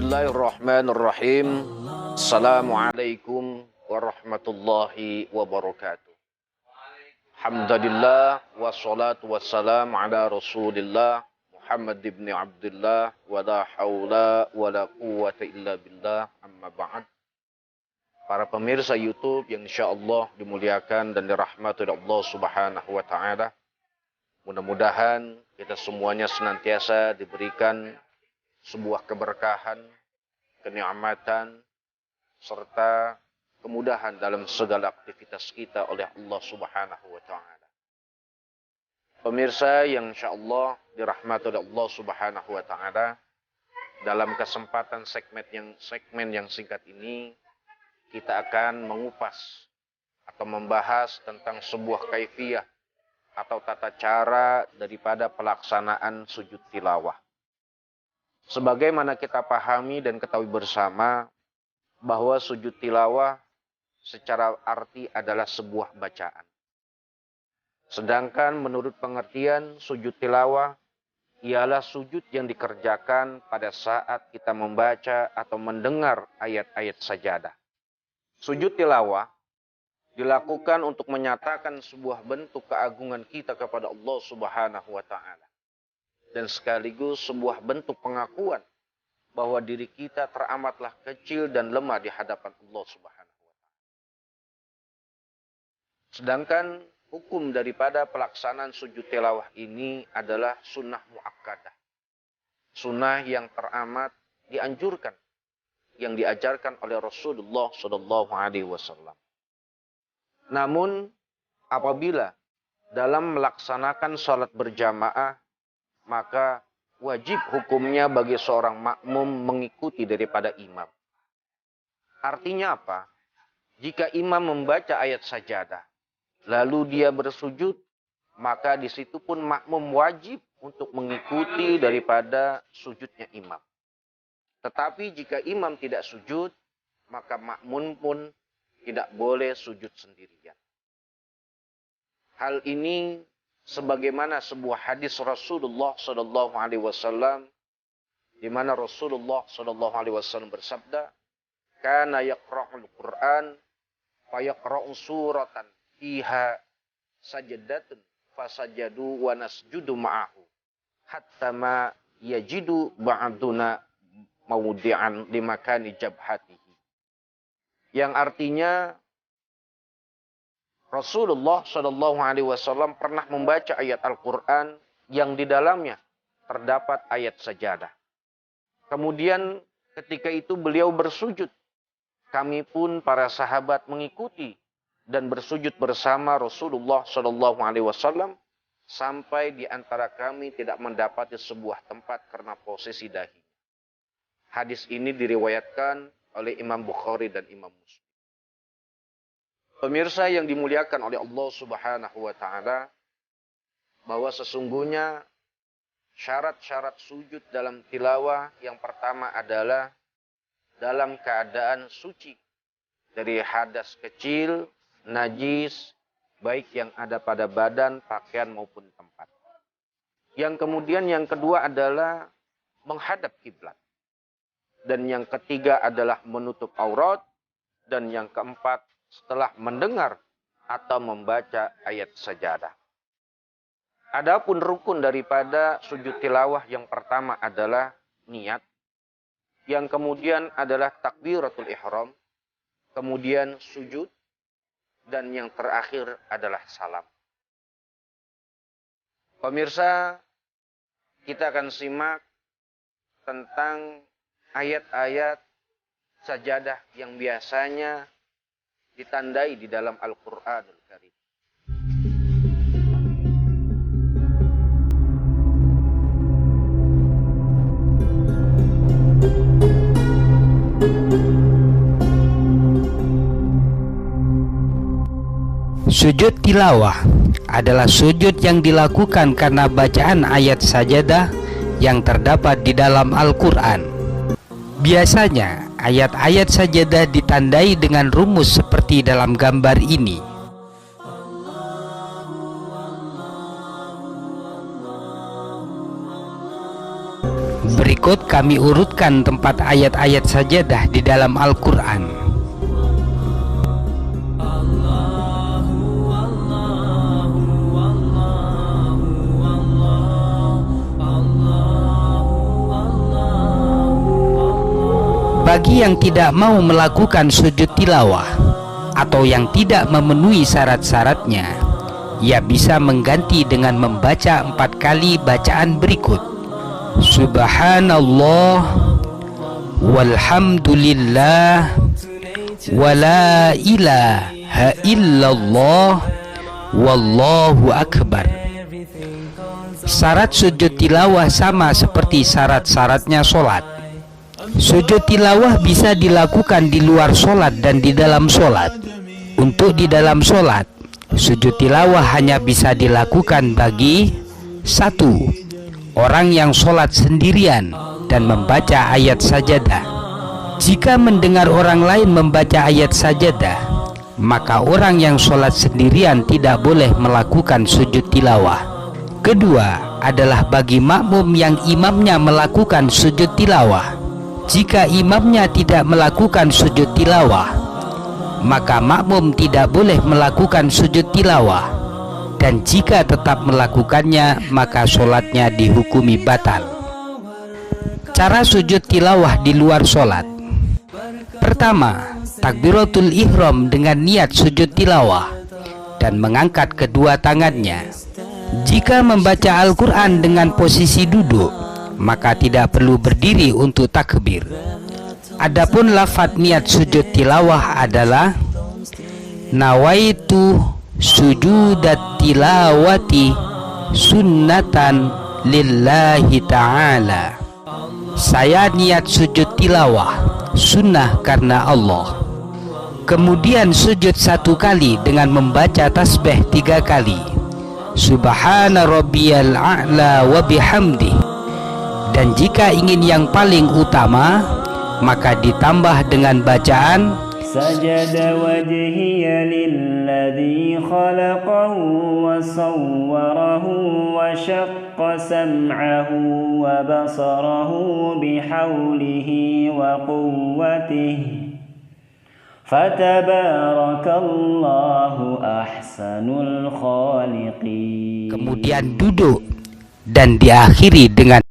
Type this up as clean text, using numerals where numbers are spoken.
Bismillahirrahmanirrahim. Assalamualaikum warahmatullahi wabarakatuh. Alhamdulillah wassalatu wassalamu ala Rasulillah Muhammad ibn Abdullah wa la haula wa la quwwata illa billah, amma ba'd. Para pemirsa YouTube yang insyaallah dimuliakan dan dirahmati oleh Allah Subhanahu wa taala. Mudah-mudahan kita semuanya senantiasa diberikan sebuah keberkahan, kenikmatan, serta kemudahan dalam segala aktivitas kita oleh Allah Subhanahu wa taala. Pemirsa yang insyaallah dirahmati oleh Allah Subhanahu wa taala, dalam kesempatan segmen yang singkat ini kita akan mengupas atau membahas tentang sebuah kaifiyah atau tata cara daripada pelaksanaan sujud tilawah. Sebagaimana kita pahami dan ketahui bersama bahwa sujud tilawah secara arti adalah sebuah bacaan. Sedangkan menurut pengertian sujud tilawah ialah sujud yang dikerjakan pada saat kita membaca atau mendengar ayat-ayat sajadah. Sujud tilawah dilakukan untuk menyatakan sebuah bentuk keagungan kita kepada Allah Subhanahu wa taala. Dan sekaligus sebuah bentuk pengakuan bahwa diri kita teramatlah kecil dan lemah di hadapan Allah Subhanahu wa taala. Sedangkan hukum daripada pelaksanaan sujud tilawah ini adalah sunnah muakkadah. Sunnah yang teramat dianjurkan, yang diajarkan oleh Rasulullah sallallahu alaihi wasallam. Namun apabila dalam melaksanakan salat berjamaah, maka wajib hukumnya bagi seorang makmum mengikuti daripada imam. Artinya apa? Jika imam membaca ayat sajadah, lalu dia bersujud, maka di situ pun makmum wajib untuk mengikuti daripada sujudnya imam. Tetapi jika imam tidak sujud, maka makmum pun tidak boleh sujud sendirian. Hal ini sebagaimana sebuah hadis Rasulullah sallallahu alaihi wasallam, di mana Rasulullah sallallahu alaihi wasallam bersabda, "Kana yaqra'ul Qur'an fa yaqra'u suratan fiha sajadatun fasajadu wa nasjudu ma'ahu hatta ma yajidu ba'duna mawdi'an limakani jabhatihi." Yang artinya Rasulullah Shallallahu Alaihi Wasallam pernah membaca ayat Al-Quran yang di dalamnya terdapat ayat sajadah. Kemudian ketika itu beliau bersujud. Kami pun para sahabat mengikuti dan bersujud bersama Rasulullah Shallallahu Alaihi Wasallam sampai di antara kami tidak mendapati sebuah tempat karena posisi dahi. Hadis ini diriwayatkan oleh Imam Bukhari dan Imam Muslim. Pemirsa yang dimuliakan oleh Allah Subhanahu wa taala, bahwa sesungguhnya syarat-syarat sujud dalam tilawah yang pertama adalah dalam keadaan suci dari hadas kecil, najis, baik yang ada pada badan, pakaian maupun tempat. Yang kemudian yang kedua adalah menghadap kiblat. Dan yang ketiga adalah menutup aurat. Dan yang keempat setelah mendengar atau membaca ayat sajadah. Adapun rukun daripada sujud tilawah yang pertama adalah niat. Yang kemudian adalah takbiratul ihram. Kemudian sujud. Dan yang terakhir adalah salam. Pemirsa, kita akan simak tentang ayat-ayat sajadah yang biasanya ditandai di dalam Al-Qur'anul Karim. Sujud tilawah adalah sujud yang dilakukan karena bacaan ayat sajadah yang terdapat di dalam Al-Quran. Biasanya ayat-ayat sajadah ditandai dengan rumus seperti dalam gambar ini. Berikut kami urutkan tempat ayat-ayat sajadah di dalam Al-Quran. Bagi yang tidak mau melakukan sujud tilawah atau yang tidak memenuhi syarat-syaratnya, ia bisa mengganti dengan membaca 4 kali bacaan berikut: Subhanallah, walhamdulillah, wala ilaha illallah, wallahu akbar. Syarat sujud tilawah sama seperti syarat-syaratnya sholat. Sujud tilawah bisa dilakukan di luar sholat dan di dalam sholat. Untuk di dalam sholat, sujud tilawah hanya bisa dilakukan bagi 1. Orang yang sholat sendirian dan membaca ayat sajadah. Jika mendengar orang lain membaca ayat sajadah, maka orang yang sholat sendirian tidak boleh melakukan sujud tilawah. Kedua adalah bagi makmum yang imamnya melakukan sujud tilawah. Jika imamnya tidak melakukan sujud tilawah, maka makmum tidak boleh melakukan sujud tilawah. Dan jika tetap melakukannya, maka sholatnya dihukumi batal. Cara sujud tilawah di luar sholat. Pertama, takbiratul ihram dengan niat sujud tilawah dan mengangkat kedua tangannya. Jika membaca Al-Quran dengan posisi duduk, maka tidak perlu berdiri untuk takbir. Adapun lafaz niat sujud tilawah adalah nawaitu sujudat tilawati sunnatan lillahi ta'ala. Saya niat sujud tilawah sunnah karena Allah. Kemudian sujud 1 kali dengan membaca tasbih 3 kali. Subhana rabbiyal a'la wa bihamdi. Dan jika ingin yang paling utama, maka ditambah dengan bacaan Sajada wajhiya lilladzi khalaqahu wa sawwarahu wa syaqqa sam'ahu wa basarahu bihaulihi wa quwwatihi fatabarakallahu ahsanul khaliqin. kemudian duduk dan diakhiri dengan